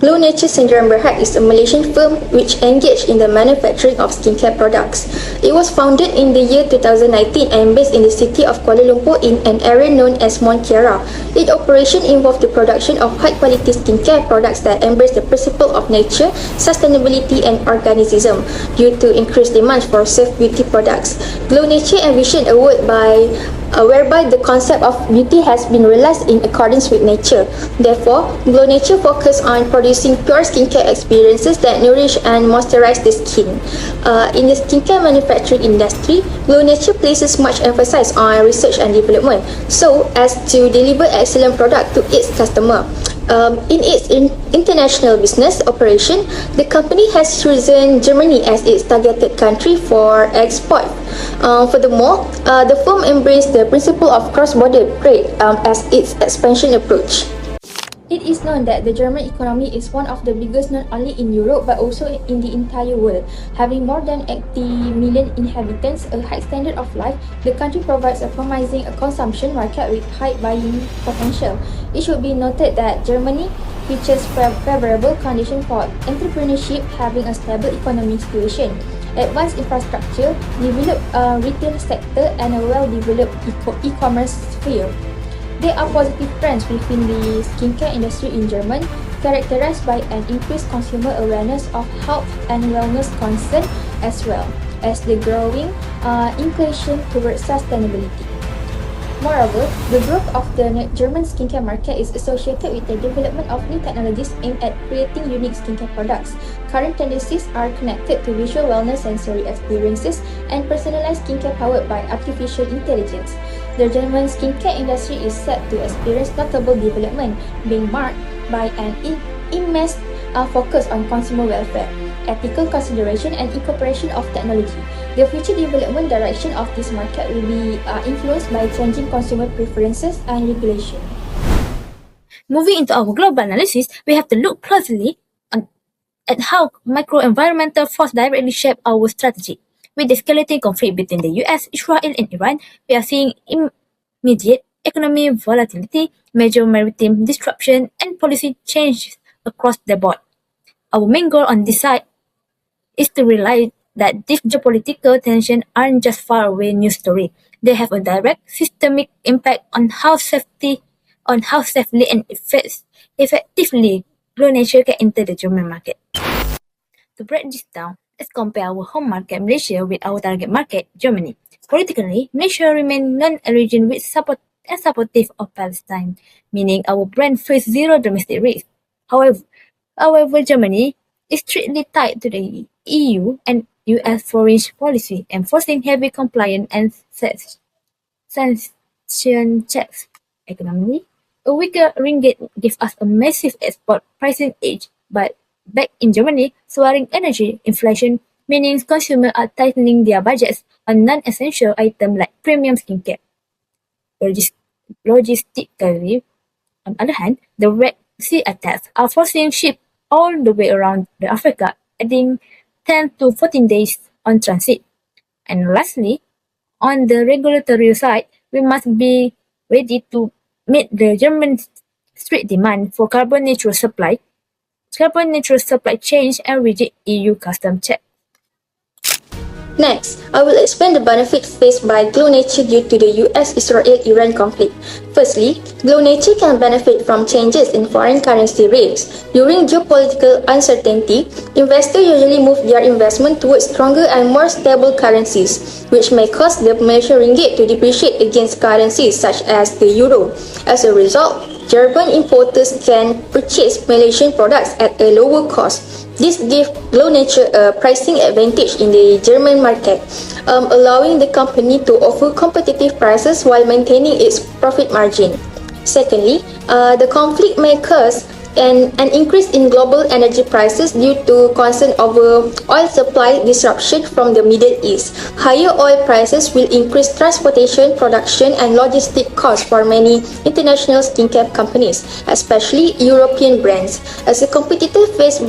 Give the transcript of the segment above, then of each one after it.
GlowNaturé Sdn Bhd is a Malaysian firm which engaged in the manufacturing of skincare products. It was founded in the year 2019 and based in the city of Kuala Lumpur in an area known as Mont Kiara. Its operation involved the production of high-quality skincare products that embrace the principle of nature, sustainability, and organicism. Due to increased demand for safe beauty products, GlowNaturé envisioned a world whereby the concept of beauty has been realized in accordance with nature. Therefore, GlowNaturé focused on producing pure skincare experiences that nourish and moisturize the skin. In the skincare manufacturing industry, GlowNaturé places much emphasis on research and development so as to deliver excellent product to its customer. In its international business operation, the company has chosen Germany as its targeted country for export. Furthermore, the firm embraced the principle of cross-border trade as its expansion approach. It is known that the German economy is one of the biggest not only in Europe but also in the entire world. Having more than 80 million inhabitants, a high standard of life, the country provides a promising consumption market with high buying potential. It should be noted that Germany features favorable conditions for entrepreneurship, having a stable economic situation, advanced infrastructure, developed retail sector, and a well-developed e-commerce sphere. There are positive trends within the skincare industry in Germany, characterized by an increased consumer awareness of health and wellness concerns as well as the growing inclination towards sustainability. Moreover, the growth of the German skincare market is associated with the development of new technologies aimed at creating unique skincare products. Current tendencies are connected to visual wellness sensory experiences and personalized skincare powered by artificial intelligence. The German skincare industry is set to experience notable development, being marked by an immense focus on consumer welfare, ethical consideration, and incorporation of technology. The future development direction of this market will be influenced by changing consumer preferences and regulation. Moving into our global analysis, we have to look closely at how microenvironmental forces directly shape our strategy. With the escalating conflict between the US, Israel, and Iran, we are seeing immediate economic volatility, major maritime disruption, and policy changes across the board. Our main goal on this side is to realize that these geopolitical tensions aren't just far away news stories. They have a direct systemic impact on how safely and effectively GlowNaturé can enter the German market. To break this down, let's compare our home market Malaysia with our target market Germany. Politically, Malaysia remains non-aligned with supportive of Palestine, meaning our brand faces zero domestic risk. However, Germany is strictly tied to the EU and US foreign policy, enforcing heavy compliance and sanction checks. Economically, a weaker ringgit gives us a massive export pricing edge, but back in Germany, soaring energy inflation meaning consumers are tightening their budgets on non-essential items like premium skincare. Logistically, on the other hand, the Red Sea attacks are forcing ships all the way around the Africa, adding 10 to 14 days on transit. And lastly, on the regulatory side, we must be ready to meet the German strict demand for carbon neutral supply chain and rigid EU custom check. Next, I will explain the benefits faced by GlowNaturé due to the US-Israel-Iran conflict. Firstly, GlowNaturé can benefit from changes in foreign currency rates. During geopolitical uncertainty, investors usually move their investment towards stronger and more stable currencies, which may cause the Malaysian ringgit to depreciate against currencies such as the euro. As a result, German importers can purchase Malaysian products at a lower cost. This gives GlowNaturé a pricing advantage in the German market, allowing the company to offer competitive prices while maintaining its profit margin. Secondly, the conflict may cause an increase in global energy prices due to concern over oil supply disruption from the Middle East. Higher oil prices will increase transportation, production, and logistic costs for many international skincare companies, especially European brands. As a competitor face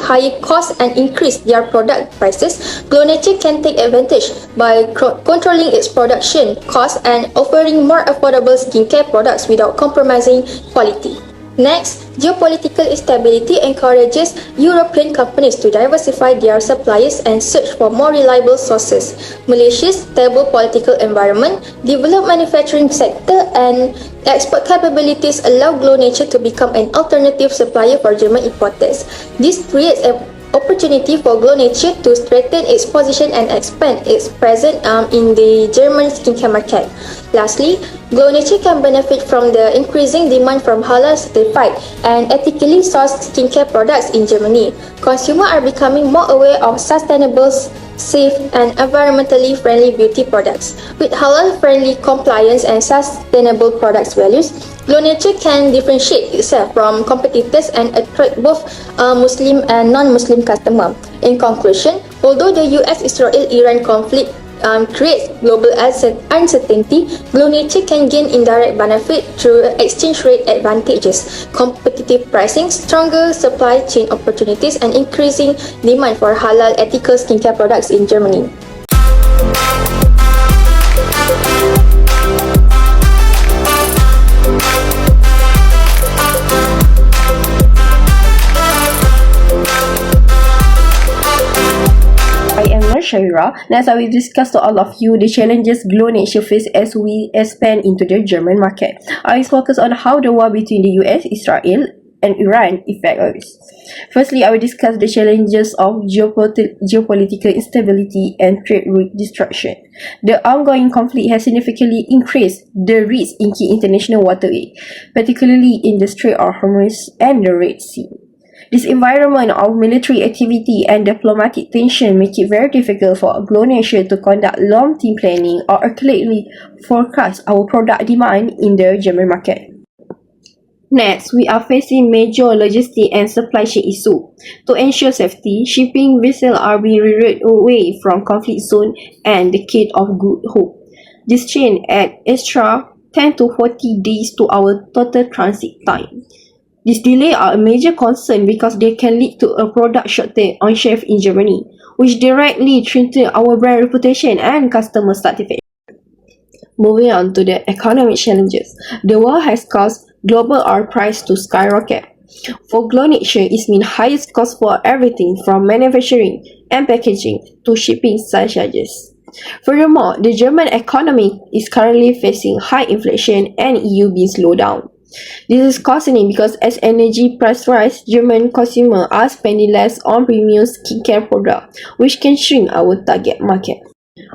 higher costs and increase their product prices, GlowNaturé can take advantage by controlling its production costs and offering more affordable skincare products without compromising quality. Next, geopolitical instability encourages European companies to diversify their suppliers and search for more reliable sources. Malaysia's stable political environment, developed manufacturing sector, and export capabilities allow GlowNaturé to become an alternative supplier for German importers. This creates an opportunity for GlowNaturé to strengthen its position and expand its presence in the German skincare market. Lastly, GlowNaturé can benefit from the increasing demand from halal certified and ethically sourced skincare products in Germany. Consumers are becoming more aware of sustainable, safe, and environmentally friendly beauty products. With halal-friendly compliance and sustainable products values, GlowNaturé can differentiate itself from competitors and attract both Muslim and non-Muslim customers. In conclusion, although the US-Israel-Iran conflict creates global uncertainty, GlowNaturé can gain indirect benefit through exchange rate advantages, competitive pricing, stronger supply chain opportunities, and increasing demand for halal ethical skincare products in Germany. SYAHIRA. Next, I will discuss to all of you the challenges GlowNaturé face as we expand into the German market. I will focus on how the war between the US, Israel, and Iran affect us. Firstly, I will discuss the challenges of geopolitical instability and trade route disruption. The ongoing conflict has significantly increased the risk in key international waterways, particularly in the Strait of Hormuz and the Red Sea. This environment of military activity and diplomatic tension make it very difficult for GlowNaturé to conduct long-term planning or accurately forecast our product demand in the German market. Next, we are facing major logistic and supply chain issues. To ensure safety, shipping vessels are being rerouted away from conflict zone and the Cape of Good Hope. This chain adds extra 10 to 40 days to our total transit time. These delays are a major concern because they can lead to a product shortage on shelf in Germany, which directly threatens our brand reputation and customer satisfaction. Moving on to the economic challenges. The war has caused global oil price to skyrocket. For GlowNaturé, it means highest cost for everything from manufacturing and packaging to shipping surcharges. Furthermore, the German economy is currently facing high inflation and EU being slowed down. This is concerning because as energy price rise, German consumers are spending less on premium skincare products, which can shrink our target market.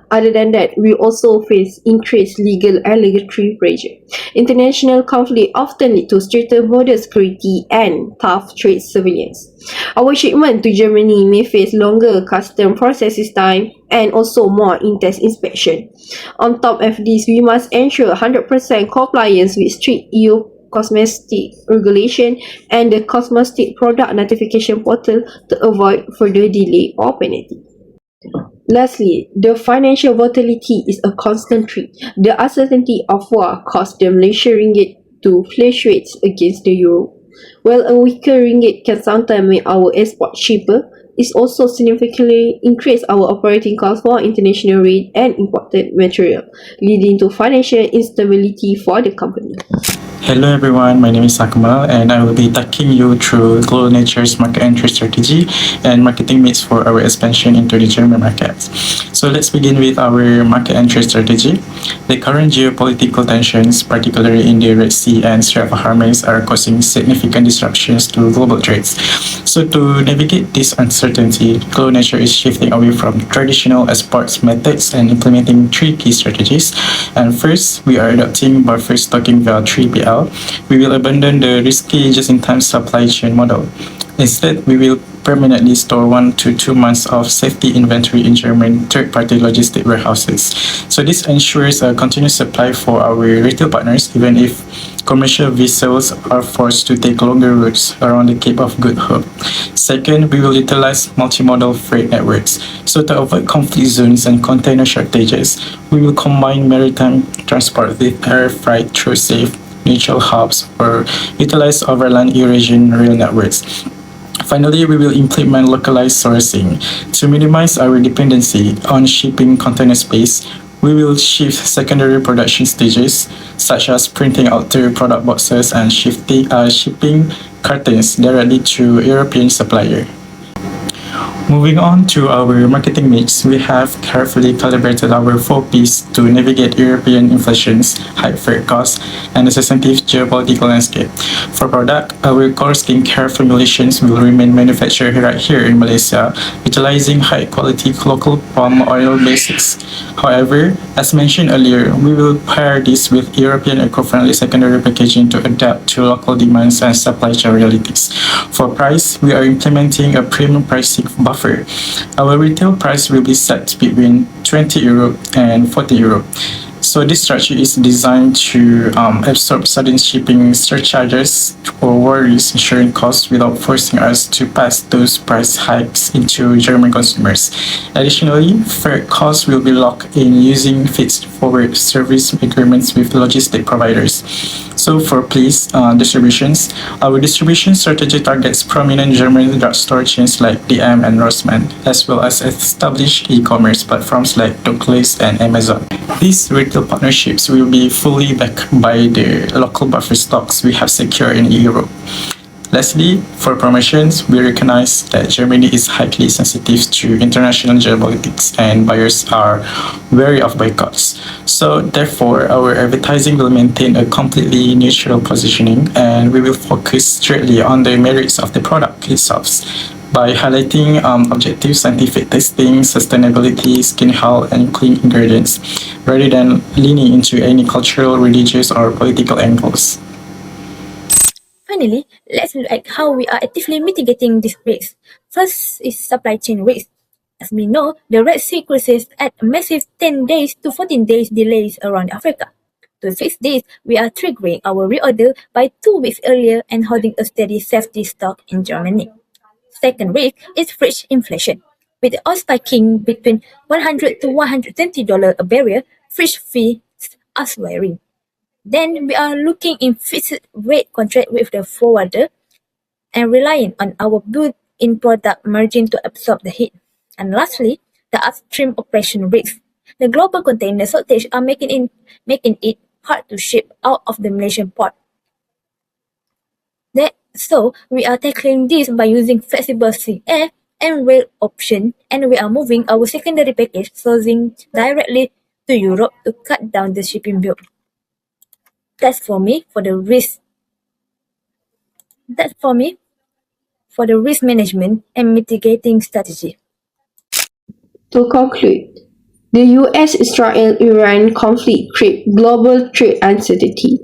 Other than that, we also face increased legal and regulatory pressure. International conflict often lead to stricter border security and tough trade surveillance. Our shipment to Germany may face longer custom processes time and also more intense inspection. On top of this, we must ensure 100% compliance with strict EU cosmetic regulation and the cosmetic product notification portal to avoid further delay or penalty. Lastly, the financial volatility is a constant threat. The uncertainty of war caused the Malaysian ringgit to fluctuate against the euro. While a weaker ringgit can sometimes make our export cheaper, it also significantly increase our operating costs for international rate and imported material, leading to financial instability for the company. Hello everyone, my name is Akmal and I will be taking you through GlowNaturé's market entry strategy and marketing mix for our expansion into the German market. So let's begin with our market entry strategy. The current geopolitical tensions, particularly in the Red Sea and Strait of Hormuz, are causing significant disruptions to global trades. So to navigate this uncertainty, GlowNaturé is shifting away from traditional exports methods and implementing three key strategies. And first, we are adopting buffer stocking via 3PL. We will abandon the risky just-in-time supply chain model. Instead, we will permanently store 1 to 2 months of safety inventory in German third-party logistic warehouses. So this ensures a continuous supply for our retail partners, even if commercial vessels are forced to take longer routes around the Cape of Good Hope. Second, we will utilize multimodal freight networks. So to avoid conflict zones and container shortages, we will combine maritime transport with air freight through safe neutral hubs or utilize overland Eurasian rail networks. Finally, we will implement localized sourcing. To minimize our dependency on shipping container space, We will shift secondary production stages, such as printing out the product boxes and shipping cartons directly to European supplier. Moving on to our marketing mix, we have carefully calibrated our 4Ps to navigate European inflation's high freight costs and the sensitive geopolitical landscape. For product, our core skincare formulations will remain manufactured right here in Malaysia, utilizing high-quality local palm oil basics. However, as mentioned earlier, we will pair this with European eco-friendly secondary packaging to adapt to local demands and supply chain realities. For price, we are implementing a premium pricing buffer. Our retail price will be set between €20 and €40. So this strategy is designed to absorb sudden shipping surcharges or worries insurance costs without forcing us to pass those price hikes into German consumers. Additionally, freight costs will be locked in using fixed forward service agreements with logistic providers. So for Please distributions, our distribution strategy targets prominent German drugstore chains like DM and Rossmann, as well as established e-commerce platforms like Douglas and Amazon. These retail partnerships will be fully backed by the local buffer stocks we have secured in Europe. Lastly, for promotions, we recognize that Germany is highly sensitive to international geopolitics and buyers are wary of boycotts. So therefore, our advertising will maintain a completely neutral positioning and we will focus strictly on the merits of the product itself by highlighting objective scientific testing, sustainability, skin health, and clean ingredients, rather than leaning into any cultural, religious, or political angles. Finally, let's look at how we are actively mitigating this risk. First is supply chain risk. As we know, the Red Sea crisis had a massive 10 days to 14 days delays around Africa. To fix this, we are triggering our reorder by 2 weeks earlier and holding a steady safety stock in Germany. Second risk is freight inflation. With the oil spiking between $100 to $120 a barrel, freight fees are soaring. Then we are looking in fixed rate contract with the forwarder and relying on our built-in product margin to absorb the hit. And lastly, the upstream operation risk. The global container shortage are making it hard to ship out of the Malaysian port. So we are tackling this by using flexible sea air and rail option, and we are moving our secondary package sourcing directly to Europe to cut down the shipping bill. That's for me for the risk management and mitigating strategy. To conclude, the US-Israel-Iran conflict creates global trade uncertainty.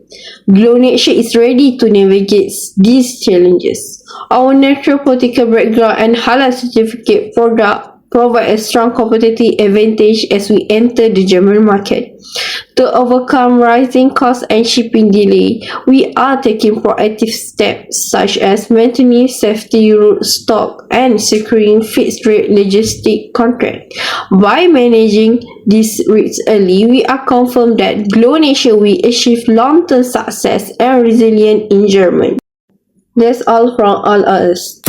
GlowNaturé is ready to navigate these challenges. Our natural political background and halal certificate product provide a strong competitive advantage as we enter the German market. To overcome rising costs and shipping delay, we are taking proactive steps such as maintaining safety route stock and securing fixed-rate logistic contracts. By managing these risks early, we are confident that GlowNaturé will achieve long-term success and resilience in Germany. That's all from all of us.